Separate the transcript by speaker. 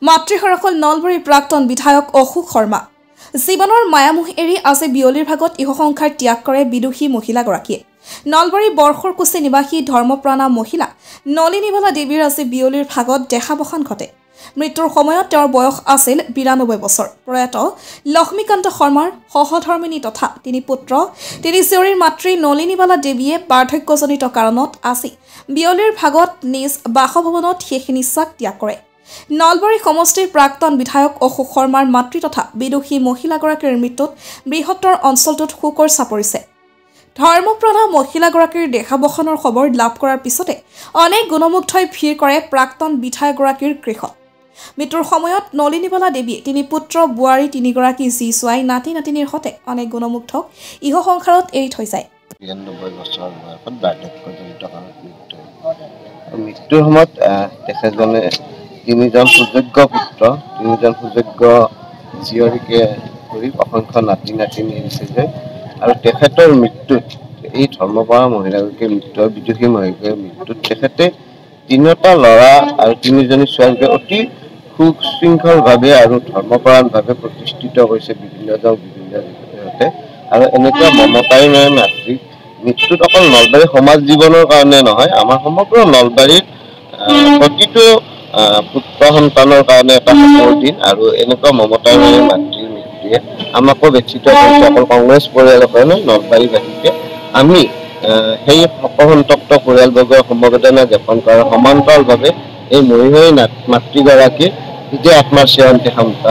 Speaker 1: মাতৃহাৰা হ'ল নলবাৰীৰ প্ৰাক্তন বিধায়ক অশোক শৰ্মা। জীৱনৰ মায়ামোহ এৰি আজি বিয়লিৰ ভাগত ইহসংসাৰ ত্যাগ কৰে বিদুষী মহিলাগৰাকীয়ে। নলবাৰী বৰখৰকুছি নিবাসী ধৰ্মপ্ৰাণা মহিলা নলিনীবালা দেৱীৰ আজি বিয়লিৰ ভাগত দেহাৱসান ঘটে। মৃত্যুৰ সময়ত তেওঁৰ বয়স আছিল ৯২ বছৰ। প্ৰয়াত লক্ষ্মীকান্ত শৰ্মাৰ সহধৰ্মিনী তথা তিনি পুত্ৰ তিনি জীয়ৰীৰ মাতৃ নলিনীবালা দেৱীয়ে বাৰ্ধক্যজনিত কাৰণত আজি বিয়লিৰ ভাগত নিজ বাসভৱনত শেষ নিশ্বাস ত্যাগ কৰে। নলবাৰী সমষ্টিৰ প্ৰাক্তন বিধায়ক অশোক শৰ্মাৰ মাতৃ তথা বিদুষী মহিলাগৰাকীৰ মৃত্যুত বৃহত্তৰ অঞ্চলটোত শোকৰ ছাপ পৰিছে। ধৰ্মপ্ৰাণা মহিলাগৰাকীৰ দেহাৱসানৰ খবৰ লাভ কৰাৰ পিছতে অনেক গুণমুগ্ধই ভিৰ কৰে প্ৰাক্তন বিধায়কগৰাকীৰ গৃহত। মৃত্যুৰ সময়ত নলিনীবালা দেৱীয়ে তিনি পুত্ৰ বোৱাৰী তিনিগৰাকী জী ছোৱালী নাতি নাতিনীৰ সৈতে অনেক গুণমুগ্ধক ইহসংসাৰত এৰি থৈ যায়।
Speaker 2: ৯২ বছৰ বয়সত বাৰ্ধক্যজনিত কাৰণত মৃত্যুৰ সময়ত তেখেতজনে তিনিজন সুযোগ্য পুত্ৰ তিনিজন সুযোগ্য জীয়ৰীকে ধৰি অসংখ্য নাতি নাতিনী এৰিছে যে, আৰু তেখেতৰ মৃত্যুত এই ধৰ্মপ্ৰাণা মহিলাগৰাকীৰ মৃত্যু বিদুষী মহিলাৰ মৃত্যুত তেখেতে তিনিটা ল'ৰা আৰু তিনিজনী ছোৱালীকে অতি সুশৃংখলভাৱে আৰু ধৰ্মপৰায়ণভাৱে প্ৰতিষ্ঠিত কৰিছে বিভিন্ন জেগাতে। আৰু এনেকুৱা মমতাই মাতৃক মৃত্যুত অকল নলবাৰী সমাজ জীৱনৰ কাৰণে নহয়, আমাৰ সমগ্ৰ নলবাৰীৰ প্ৰতিটো পুত্ৰ সন্তানৰ কাৰণে এটা শোকৰ দিন। আৰু এনেকুৱা মমতাই মাতৃৰ মৃত্যুয়ে আমাকো ব্যথিত কৰিছে, অকল কংগ্ৰেছ পৰিয়ালৰ কাৰণে নলবাৰীবাসীকে। আমি সেই শোকসন্তপ্ত পৰিয়ালবৰ্গৰ সমবেদনা জ্ঞাপন কৰাৰ সমান্তৰালভাৱে এই মহিলাই মাতৃগৰাকীৰ যে আত্মাৰ শান্তি কামনা